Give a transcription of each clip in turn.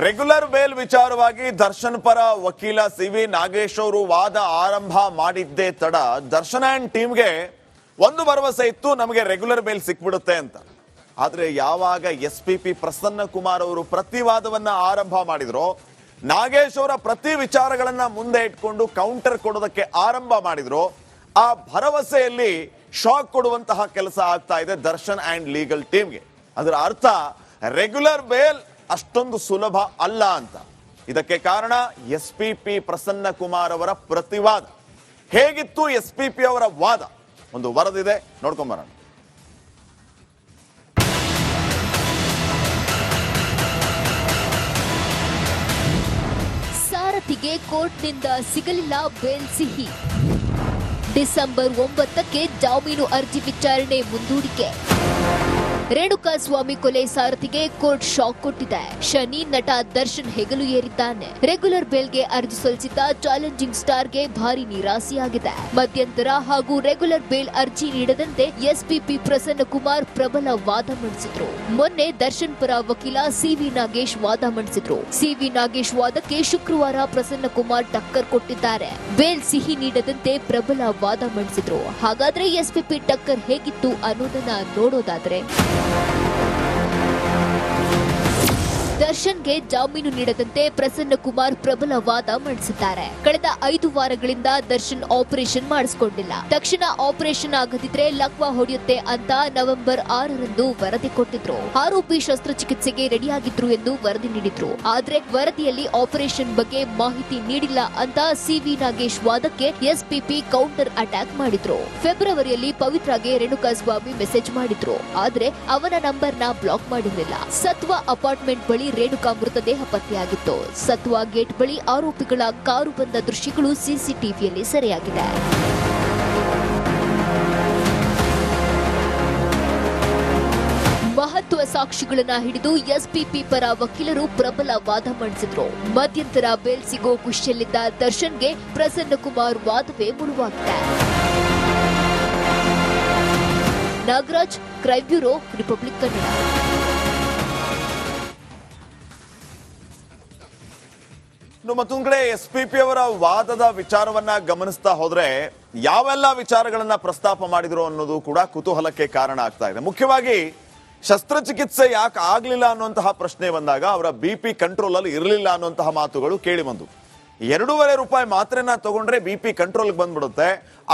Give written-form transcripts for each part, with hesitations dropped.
Regular bail ವಿಚಾರವಾಗಿ ದರ್ಶನ್ ಪರ ವಕೀಲ ಸಿ.ವಿ. ನಾಗೇಶ್ ಅವರು ವಾದ ಆರಂಭ ಮಾಡಿದ್ದೇ ತಡ ದರ್ಶನ್ ಅಂಡ್ ಟೀಮ್ಗೆ ಒಂದು ಭರವಸೆ ಇತ್ತು, ನಮಗೆ ರೆಗ್ಯುಲರ್ ಬೇಲ್ ಸಿಕ್ಬಿಡುತ್ತೆ ಅಂತ. ಆದ್ರೆ ಯಾವಾಗ ಎಸ್.ಪಿ.ಪಿ. ಪ್ರಸನ್ನ ಕುಮಾರ್ ಅವರು ಪ್ರತಿವಾದವನ್ನ ಆರಂಭ ಮಾಡಿದ್ರು, ನಾಗೇಶ್ ಅವರ ಪ್ರತಿ ವಿಚಾರಗಳನ್ನ ಮುಂದೆ ಇಟ್ಕೊಂಡು ಕೌಂಟರ್ ಕೊಡೋದಕ್ಕೆ ಆರಂಭ ಮಾಡಿದ್ರು, ಆ ಭರವಸೆಯಲ್ಲಿ ಶಾಕ್ ಕೊಡುವಂತಹ ಕೆಲಸ ಆಗ್ತಾ ಇದೆ ದರ್ಶನ್ ಅಂಡ್ ಲೀಗಲ್ ಟೀಮ್ಗೆ. ಅದರ ಅರ್ಥ ರೆಗ್ಯುಲರ್ ಬೇಲ್ ಅಷ್ಟೊಂದು ಸುಲಭ ಅಲ್ಲ ಅಂತ. ಇದಕ್ಕೆ ಕಾರಣ ಎಸ್.ಪಿ.ಪಿ. ಪ್ರಸನ್ನ ಕುಮಾರ್ ಅವರ ಪ್ರತಿವಾದ. ಹೇಗಿತ್ತು ಎಸ್.ಪಿ.ಪಿ. ಅವರ ವಾದ? ಒಂದು ವರದಿದೆ, ನೋಡ್ಕೊಂಬರೋಣ. ಸಾರಥಿಗೆ ಕೋರ್ಟ್ನಿಂದ ಸಿಗಲಿಲ್ಲ ಬೇಲ್ ಸಿಹಿ. ಡಿಸೆಂಬರ್ 9ಕ್ಕೆ ಜಾಮೀನು ಅರ್ಜಿ ವಿಚಾರಣೆ ಮುಂದೂಡಿಕೆ. ರೇಣುಕಾಸ್ವಾಮಿ ಕೊಲೆ ಸಾರಥಿಗೆ ಕೋರ್ಟ್ ಶಾಕ್ ಕೊಟ್ಟಿದೆ. ಶನಿ ನಟ ದರ್ಶನ್ ಹೆಗಲು ಏರಿದ್ದಾನೆ. ರೆಗ್ಯುಲರ್ ಬೇಲ್ಗೆ ಅರ್ಜಿ ಸಲ್ಲಿಸಿದ್ದ ಚಾಲೆಂಜಿಂಗ್ ಸ್ಟಾರ್ಗೆ ಭಾರಿ ನಿರಾಸೆಯಾಗಿದೆ. ಮಧ್ಯಂತರ ಹಾಗೂ ರೆಗ್ಯುಲರ್ ಬೇಲ್ ಅರ್ಜಿ ನೀಡದಂತೆ ಎಸ್.ಪಿ.ಪಿ. ಪ್ರಸನ್ನ ಕುಮಾರ್ ಪ್ರಬಲ ವಾದ ಮಂಡಿಸಿದ್ರು. ಮೊನ್ನೆ ದರ್ಶನ್ ಪರ ವಕೀಲ ಸಿ.ವಿ. ನಾಗೇಶ್ ವಾದ ಮಂಡಿಸಿದ್ರು. ಸಿ.ವಿ. ನಾಗೇಶ್ ವಾದಕ್ಕೆ ಶುಕ್ರವಾರ ಪ್ರಸನ್ನ ಕುಮಾರ್ ಟಕ್ಕರ್ ಕೊಟ್ಟಿದ್ದಾರೆ. ಬೇಲ್ ಸಿಹಿ ನೀಡದಂತೆ ಪ್ರಬಲ ವಾದ ಮಂಡಿಸಿದ್ರು. ಹಾಗಾದ್ರೆ ಎಸ್.ಪಿ.ಪಿ. ಟಕ್ಕರ್ ಹೇಗಿತ್ತು ಅನ್ನೋದನ್ನ ನೋಡೋದಾದ್ರೆ, ದರ್ಶನ್ಗೆ ಜಾಮೀನು ನೀಡದಂತೆ ಪ್ರಸನ್ನ ಕುಮಾರ್ ಪ್ರಬಲ ವಾದ ಮಂಡಿಸಿದ್ದಾರೆ. ಕಳೆದ 5 ವಾರಗಳಿಂದ ದರ್ಶನ್ ಆಪರೇಷನ್ ಮಾಡಿಸಿಕೊಂಡಿಲ್ಲ. ತಕ್ಷಣ ಆಪರೇಷನ್ ಆಗದಿದ್ರೆ ಲಕ್ವಾ ಹೊಡೆಯುತ್ತೆ ಅಂತ ನವೆಂಬರ್ 6ರಂದು ವರದಿ ಕೊಟ್ಟಿದ್ರು. ಆರೋಪಿ ಶಸ್ತ್ರಚಿಕಿತ್ಸೆಗೆ ರೆಡಿಯಾಗಿದ್ರು ಎಂದು ವರದಿ ನೀಡಿದ್ರು. ಆದ್ರೆ ವರದಿಯಲ್ಲಿ ಆಪರೇಷನ್ ಬಗ್ಗೆ ಮಾಹಿತಿ ನೀಡಿಲ್ಲ ಅಂತ ಸಿ.ವಿ. ನಾಗೇಶ್ ವಾದಕ್ಕೆ ಎಸ್.ಪಿ.ಪಿ. ಕೌಂಟರ್ ಅಟ್ಯಾಕ್ ಮಾಡಿದ್ರು. ಫೆಬ್ರವರಿಯಲ್ಲಿ ಪವಿತ್ರಾಗೆ ರೇಣುಕಾಸ್ವಾಮಿ ಮೆಸೇಜ್ ಮಾಡಿದ್ರು. ಆದ್ರೆ ಅವನ ನಂಬರ್ನ ಬ್ಲಾಕ್ ಮಾಡಿರಲಿಲ್ಲ. ಸತ್ವ ಅಪಾರ್ಟ್ಮೆಂಟ್ ಬಳಿ ರೇಣುಕಾ ಮೃತದೇಹ ಪತ್ತೆಯಾಗಿತ್ತು. ಸತ್ವಾ ಗೇಟ್ ಬಳಿ ಆರೋಪಿಗಳ ಕಾರು ಬಂದ ದೃಶ್ಯಗಳು ಸಿಸಿಟಿವಿಯಲ್ಲಿ ಸೆರೆಯಾಗಿದೆ. ಮಹತ್ವ ಸಾಕ್ಷಿಗಳನ್ನ ಹಿಡಿದು ಎಸ್.ಪಿ.ಪಿ. ಪರ ವಕೀಲರು ಪ್ರಬಲ ವಾದ ಮಂಡಿಸಿದ್ರು. ಮಧ್ಯಂತರ ಬೇಲ್ ಸಿಗೋ ಖುಷಿಯಲ್ಲಿದ್ದ ದರ್ಶನ್ಗೆ ಪ್ರಸನ್ನ ಕುಮಾರ್ ವಾದವೇ ಮುಳುವಾಗಿದೆ. Nagaraj, crime bureau, Republic Kannada. ಮತ್ತೊಂದು ಕಡೆ ಎಸ್.ಪಿ.ಪಿ. ಅವರ ವಾದದ ವಿಚಾರವನ್ನ ಗಮನಿಸ್ತಾ ಹೋದ್ರೆ ಯಾವೆಲ್ಲ ವಿಚಾರಗಳನ್ನ ಪ್ರಸ್ತಾಪ ಮಾಡಿದ್ರು ಅನ್ನೋದು ಕೂಡ ಕುತೂಹಲಕ್ಕೆ ಕಾರಣ ಆಗ್ತಾ ಇದೆ. ಮುಖ್ಯವಾಗಿ ಶಸ್ತ್ರಚಿಕಿತ್ಸೆ ಯಾಕೆ ಆಗ್ಲಿಲ್ಲ ಅನ್ನುವಂತಹ ಪ್ರಶ್ನೆ ಬಂದಾಗ ಅವರ BP ಕಂಟ್ರೋಲ್ ಅಲ್ಲಿ ಇರಲಿಲ್ಲ ಅನ್ನುವಂತಹ ಮಾತುಗಳು ಕೇಳಿ ಬಂದು. 2.5 ರೂಪಾಯಿ ಮಾತ್ರೆನ ತಗೊಂಡ್ರೆ BP ಕಂಟ್ರೋಲ್ಗೆ ಬಂದ್ಬಿಡುತ್ತೆ.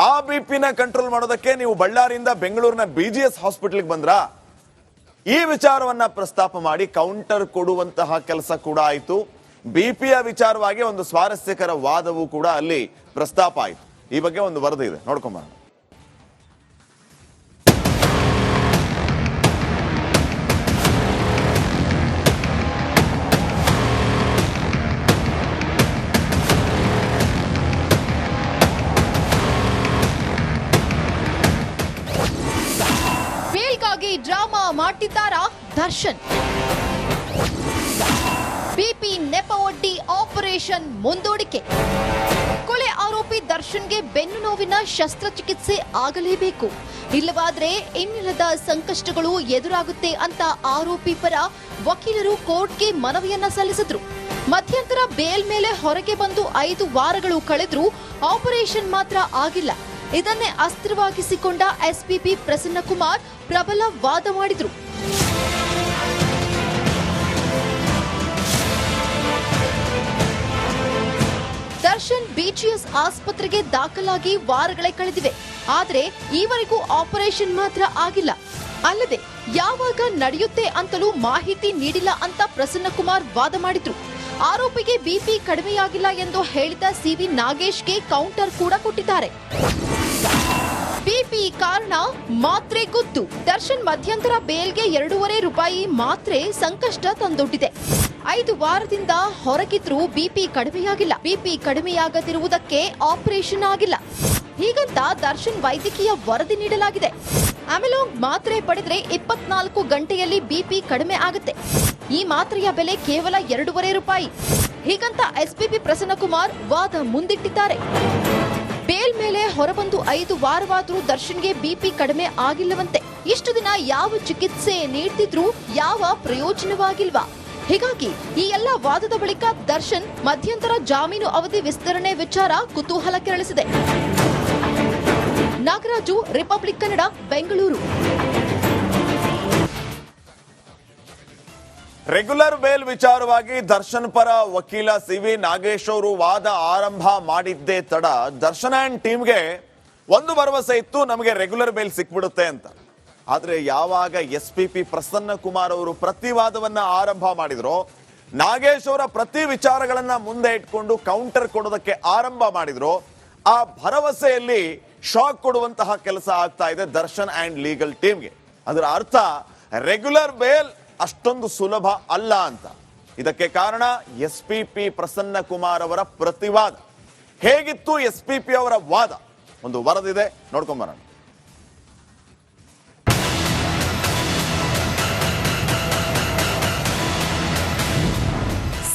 ಆ BP ನ ಕಂಟ್ರೋಲ್ ಮಾಡೋದಕ್ಕೆ ನೀವು ಬಳ್ಳಾರಿಯಿಂದ ಬೆಂಗಳೂರಿನ BGS ಹಾಸ್ಪಿಟಲ್ಗೆ ಬಂದ್ರಾ? ಈ ವಿಚಾರವನ್ನ ಪ್ರಸ್ತಾಪ ಮಾಡಿ ಕೌಂಟರ್ ಕೊಡುವಂತಹ ಕೆಲಸ ಕೂಡ ಆಯಿತು. BP ವಿಚಾರವಾಗಿ ಒಂದು ಸ್ವಾರಸ್ಯಕರ ವಾದವೂ ಕೂಡ ಅಲ್ಲಿ ಪ್ರಸ್ತಾಪ ಆಯಿತು. ಈ ಬಗ್ಗೆ ಒಂದು ವರದಿ ಇದೆ, ನೋಡ್ಕೊಂಬರೋಣ. ಬೇಲ್ಗಾಗಿ ಡ್ರಾಮಾ ಮಾಡ್ತಿದ್ದಾರಾ ದರ್ಶನ್? BP ನೆಪ ಒಡ್ಡಿ ಆಪರೇಷನ್ ಮುಂದೂಡಿಕೆ. ಕೊಲೆ ಆರೋಪಿ ದರ್ಶನ್ಗೆ ಬೆನ್ನು ನೋವಿನ ಶಸ್ತ್ರಚಿಕಿತ್ಸೆ ಆಗಲೇಬೇಕು, ಇಲ್ಲವಾದ್ರೆ ಇನ್ನಿಲ್ಲದ ಸಂಕಷ್ಟಗಳು ಎದುರಾಗುತ್ತೆ ಅಂತ ಆರೋಪಿ ಪರ ವಕೀಲರು ಕೋರ್ಟ್ಗೆ ಮನವಿಯನ್ನ ಸಲ್ಲಿಸಿದ್ರು. ಮಧ್ಯಂತರ ಬೇಲ್ ಮೇಲೆ ಹೊರಗೆ ಬಂದು 5 ವಾರಗಳು ಕಳೆದ್ರೂ ಆಪರೇಷನ್ ಮಾತ್ರ ಆಗಿಲ್ಲ. ಇದನ್ನೇ ಅಸ್ತ್ರವಾಗಿಸಿಕೊಂಡ ಎಸ್.ಪಿ.ಪಿ. ಪ್ರಸನ್ನ ಕುಮಾರ್ ಪ್ರಬಲ ವಾದ ಮಾಡಿದ್ರು. ದರ್ಶನ್ BGS ಆಸ್ಪತ್ರೆಗೆ ದಾಖಲಾಗಿ ವಾರಗಳೇ ಕಳೆದಿವೆ. ಆದ್ರೆ ಈವರೆಗೂ ಆಪರೇಷನ್ ಮಾತ್ರ ಆಗಿಲ್ಲ. ಅಲ್ಲದೆ ಯಾವಾಗ ನಡೆಯುತ್ತೆ ಅಂತಲೂ ಮಾಹಿತಿ ನೀಡಿಲ್ಲ ಅಂತ ಪ್ರಸನ್ನ ಕುಮಾರ್ ವಾದ ಮಾಡಿದ್ರು. ಆರೋಪಿಗೆ BP ಕಡಿಮೆಯಾಗಿಲ್ಲ ಎಂದು ಹೇಳಿದ ಸಿ.ವಿ. ನಾಗೇಶ್ಗೆ ಕೌಂಟರ್ ಕೂಡ ಕೊಟ್ಟಿದ್ದಾರೆ. BP ಕಾರಣ ಮಾತ್ರೆ ಗುದ್ದು. ದರ್ಶನ್ ಮಧ್ಯಂತರ ಬೇಲ್ಗೆ 2.5 ರೂಪಾಯಿ ಮಾತ್ರೆ ಸಂಕಷ್ಟ ತಂದೊಡ್ಡಿದೆ. 5 ವಾರದಿಂದ ಹೊರಗಿದ್ರೂ BP ಕಡಿಮೆಯಾಗಿಲ್ಲ. BP ಕಡಿಮೆಯಾಗದಿರುವುದಕ್ಕೆ ಆಪರೇಷನ್ ಆಗಿಲ್ಲ. ಹೀಗಂತ ದರ್ಶನ್ ವೈದ್ಯಕೀಯ ವರದಿ ನೀಡಲಾಗಿದೆ. ಅಮೆಲಾಂಗ್ ಮಾತ್ರೆ ಪಡೆದ್ರೆ 24 ಗಂಟೆಯಲ್ಲಿ BP ಕಡಿಮೆ ಆಗುತ್ತೆ. ಈ ಮಾತ್ರೆಯ ಬೆಲೆ ಕೇವಲ 2.5 ರೂಪಾಯಿ. ಹೀಗಂತ ಎಸ್.ಪಿ.ಪಿ. ಪ್ರಸನ್ನ ಕುಮಾರ್ ವಾದ ಮುಂದಿಟ್ಟಿದ್ದಾರೆ. ಬೇಲ್ ಮೇಲೆ ಹೊರಬಂದು 5 ವಾರವಾದರೂ ದರ್ಶನ್ಗೆ BP ಕಡಿಮೆ ಆಗಿಲ್ಲವಂತೆ. ಇಷ್ಟು ದಿನ ಯಾವ ಚಿಕಿತ್ಸೆ ನೀಡ್ತಿದ್ರು ಯಾವ ಪ್ರಯೋಜನವಾಗಿಲ್ವಾ? ಹೀಗಾಗಿ ಈ ಎಲ್ಲ ವಾದದ ಬಳಿಕ ದರ್ಶನ್ ಮಧ್ಯಂತರ ಜಾಮೀನು ಅವಧಿ ವಿಸ್ತರಣೆ ವಿಚಾರ ಕುತೂಹಲ ಕೆರಳಿಸಿದೆ. Nagaraju, Republic Kannada, Bengaluru. Regular bail ವಿಚಾರವಾಗಿ ದರ್ಶನ್ ಪರ ವಕೀಲ ಸಿ.ವಿ. ನಾಗೇಶ್ ಅವರು ವಾದ ಆರಂಭ ಮಾಡಿದ್ದೇ ತಡ ದರ್ಶನ್ ಅಂಡ್ ಟೀಮ್ಗೆ ಒಂದು ಭರವಸೆ ಇತ್ತು, ನಮಗೆ ರೆಗ್ಯುಲರ್ ಬೇಲ್ ಸಿಕ್ಬಿಡುತ್ತೆ ಅಂತ. ಆದ್ರೆ ಯಾವಾಗ ಎಸ್.ಪಿ.ಪಿ. ಪ್ರಸನ್ನ ಕುಮಾರ್ ಅವರು ಪ್ರತಿವಾದವನ್ನ ಆರಂಭ ಮಾಡಿದ್ರು, ನಾಗೇಶ್ ಅವರ ಪ್ರತಿ ವಿಚಾರಗಳನ್ನ ಮುಂದೆ ಇಟ್ಕೊಂಡು ಕೌಂಟರ್ ಕೊಡೋದಕ್ಕೆ ಆರಂಭ ಮಾಡಿದ್ರು, ಆ ಭರವಸೆಯಲ್ಲಿ ಶಾಕ್ ಕೊಡುವಂತಹ ಕೆಲಸ ಆಗ್ತಾ ಇದೆ ದರ್ಶನ್ ಅಂಡ್ ಲೀಗಲ್ ಟೀಮ್ಗೆ. ಅದರ ಅರ್ಥ ರೆಗ್ಯುಲರ್ ಬೇಲ್ ಅಷ್ಟೊಂದು ಸುಲಭ ಅಲ್ಲ ಅಂತ. ಇದಕ್ಕೆ ಕಾರಣ ಎಸ್.ಪಿ.ಪಿ. ಪ್ರಸನ್ನ ಕುಮಾರ್ ಅವರ ಪ್ರತಿವಾದ. ಹೇಗಿತ್ತು ಎಸ್.ಪಿ.ಪಿ. ಅವರ ವಾದ? ಒಂದು ವರದಿದೆ, ನೋಡ್ಕೊಂಬರೋಣ.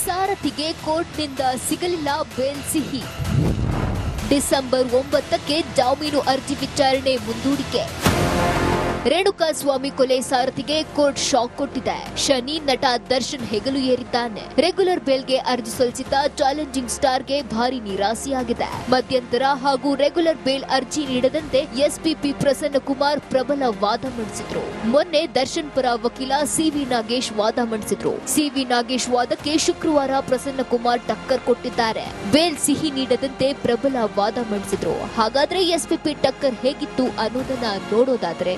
ಸಾರಥಿಗೆ ಕೋರ್ಟ್ನಿಂದ ಸಿಗಲಿಲ್ಲ ಬೇಲ್ ಸಿಹಿ. ಡಿಸೆಂಬರ್ 9ಕ್ಕೆ ಜಾಮೀನು ಅರ್ಜಿ ವಿಚಾರಣೆ ಮುಂದೂಡಿಕೆ. ರೇಣುಕಾಸ್ವಾಮಿ ಕೊಲೆ ಸಾರಥಿಗೆ ಕೋರ್ಟ್ ಶಾಕ್ ಕೊಟ್ಟಿದೆ. ಶನಿ ನಟ ದರ್ಶನ್ ಹೆಗಲು ಏರಿದ್ದಾನೆ. ರೆಗ್ಯುಲರ್ ಬೇಲ್ಗೆ ಅರ್ಜಿ ಸಲ್ಲಿಸಿದ್ದ ಚಾಲೆಂಜಿಂಗ್ ಸ್ಟಾರ್ಗೆ ಭಾರಿ ನಿರಾಸೆಯಾಗಿದೆ. ಮಧ್ಯಂತರ ಹಾಗೂ ರೆಗ್ಯುಲರ್ ಬೇಲ್ ಅರ್ಜಿ ನೀಡದಂತೆ ಎಸ್.ಪಿ.ಪಿ. ಪ್ರಸನ್ನ ಕುಮಾರ್ ಪ್ರಬಲ ವಾದ ಮಂಡಿಸಿದ್ರು. ಮೊನ್ನೆ ದರ್ಶನ್ ಪರ ವಕೀಲ ಸಿ.ವಿ. ನಾಗೇಶ್ ವಾದ ಮಂಡಿಸಿದ್ರು. ಸಿ.ವಿ. ನಾಗೇಶ್ ವಾದಕ್ಕೆ ಶುಕ್ರವಾರ ಪ್ರಸನ್ನ ಕುಮಾರ್ ಟಕ್ಕರ್ ಕೊಟ್ಟಿದ್ದಾರೆ. ಬೇಲ್ ಸಿಹಿ ನೀಡದಂತೆ ಪ್ರಬಲ ವಾದ ಮಂಡಿಸಿದ್ರು. ಹಾಗಾದ್ರೆ ಎಸ್.ಪಿ.ಪಿ. ಟಕ್ಕರ್ ಹೇಗಿತ್ತು ಅನ್ನೋದನ್ನ ನೋಡೋದಾದ್ರೆ,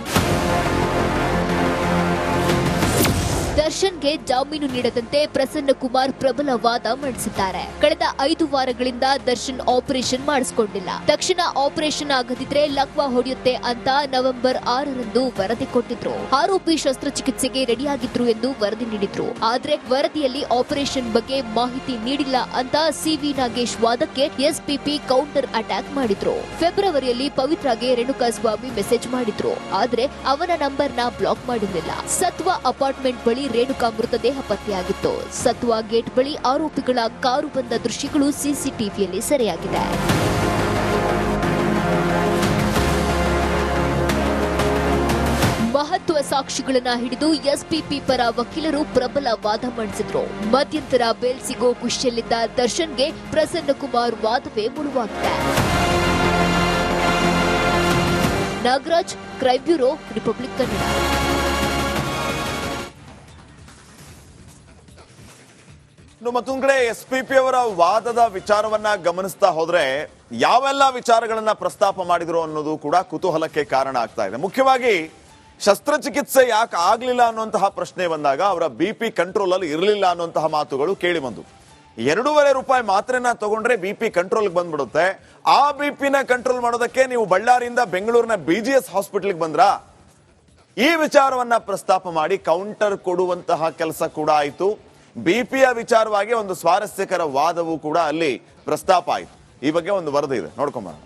ದರ್ಶನ್ಗೆ ಜಾಮೀನು ನೀಡದಂತೆ ಪ್ರಸನ್ನ ಕುಮಾರ್ ಪ್ರಬಲ ವಾದ ಮಂಡಿಸಿದ್ದಾರೆ. ಕಳೆದ 5 ವಾರಗಳಿಂದ ದರ್ಶನ್ ಆಪರೇಷನ್ ಮಾಡಿಸಿಕೊಂಡಿಲ್ಲ. ತಕ್ಷಣ ಆಪರೇಷನ್ ಆಗದಿದ್ರೆ ಲಕ್ವಾ ಹೊಡೆಯುತ್ತೆ ಅಂತ ನವೆಂಬರ್ 6ರಂದು ವರದಿ ಕೊಟ್ಟಿದ್ರು. ಆರೋಪಿ ಶಸ್ತ್ರಚಿಕಿತ್ಸೆಗೆ ರೆಡಿಯಾಗಿದ್ರು ಎಂದು ವರದಿ ನೀಡಿದ್ರು. ಆದ್ರೆ ವರದಿಯಲ್ಲಿ ಆಪರೇಷನ್ ಬಗ್ಗೆ ಮಾಹಿತಿ ನೀಡಿಲ್ಲ ಅಂತ ಸಿ.ವಿ. ನಾಗೇಶ್ ವಾದಕ್ಕೆ ಎಸ್.ಪಿ.ಪಿ. ಕೌಂಟರ್ ಅಟ್ಯಾಕ್ ಮಾಡಿದ್ರು. ಫೆಬ್ರವರಿಯಲ್ಲಿ ಪವಿತ್ರಾಗೆ ರೇಣುಕಾಸ್ವಾಮಿ ಮೆಸೇಜ್ ಮಾಡಿದ್ರು. ಆದ್ರೆ ಅವನ ನಂಬರ್ನ ಬ್ಲಾಕ್ ಮಾಡಿರಲಿಲ್ಲ. ಸತ್ವ ಅಪಾರ್ಟ್ಮೆಂಟ್ ಬಳಿ ರೇಣುಕಾ ಮೃತದೇಹ ಪತ್ತೆಯಾಗಿತ್ತು. ಸತ್ವಾ ಗೇಟ್ ಬಳಿ ಆರೋಪಿಗಳ ಕಾರು ಬಂದ ದೃಶ್ಯಗಳು ಸಿಸಿಟಿವಿಯಲ್ಲಿ ಸೆರೆಯಾಗಿದೆ. ಮಹತ್ವ ಸಾಕ್ಷಿಗಳನ್ನ ಹಿಡಿದು ಎಸ್.ಪಿ.ಪಿ. ಪರ ವಕೀಲರು ಪ್ರಬಲ ವಾದ ಮಂಡಿಸಿದ್ರು. ಮಧ್ಯಂತರ ಬೇಲ್ ಸಿಗೋ ಖುಷಿಯಲ್ಲಿದ್ದ ದರ್ಶನ್ಗೆ ಪ್ರಸನ್ನ ಕುಮಾರ್ ವಾದವೇ ಮುಳುವಾಗಿದೆ. Nagaraj, crime bureau, Republic Kannada. ಮತ್ತೊಂದು ಕಡೆ ಎಸ್.ಪಿ.ಪಿ. ಅವರ ವಾದದ ವಿಚಾರವನ್ನ ಗಮನಿಸ್ತಾ ಹೋದ್ರೆ ಯಾವೆಲ್ಲ ವಿಚಾರಗಳನ್ನ ಪ್ರಸ್ತಾಪ ಮಾಡಿದ್ರು ಅನ್ನೋದು ಕೂಡ ಕುತೂಹಲಕ್ಕೆ ಕಾರಣ ಆಗ್ತಾ ಇದೆ. ಮುಖ್ಯವಾಗಿ ಶಸ್ತ್ರಚಿಕಿತ್ಸೆ ಯಾಕೆ ಆಗ್ಲಿಲ್ಲ ಅನ್ನುವಂತಹ ಪ್ರಶ್ನೆ ಬಂದಾಗ ಅವರ BP ಕಂಟ್ರೋಲ್ ಅಲ್ಲಿ ಇರಲಿಲ್ಲ ಅನ್ನುವಂತಹ ಮಾತುಗಳು ಕೇಳಿ ಬಂದು. 2.5 ರೂಪಾಯಿ ಮಾತ್ರೆನ ತಗೊಂಡ್ರೆ BP ಕಂಟ್ರೋಲ್ ಬಂದ್ಬಿಡುತ್ತೆ. ಆ BP ಕಂಟ್ರೋಲ್ ಮಾಡೋದಕ್ಕೆ ನೀವು ಬಳ್ಳಾರಿಯಿಂದ ಬೆಂಗಳೂರಿನ BGS ಹಾಸ್ಪಿಟಲ್ಗೆ ಬಂದ್ರಾ? ಈ ವಿಚಾರವನ್ನ ಪ್ರಸ್ತಾಪ ಮಾಡಿ ಕೌಂಟರ್ ಕೊಡುವಂತಹ ಕೆಲಸ ಕೂಡ ಆಯಿತು. BP ವಿಚಾರವಾಗಿ ಒಂದು ಸ್ವಾರಸ್ಯಕರ ವಾದವೂ ಕೂಡ ಅಲ್ಲಿ ಪ್ರಸ್ತಾಪ ಆಯಿತು. ಈ ಬಗ್ಗೆ ಒಂದು ವರದಿ ಇದೆ, ನೋಡ್ಕೊಂಬರೋಣ.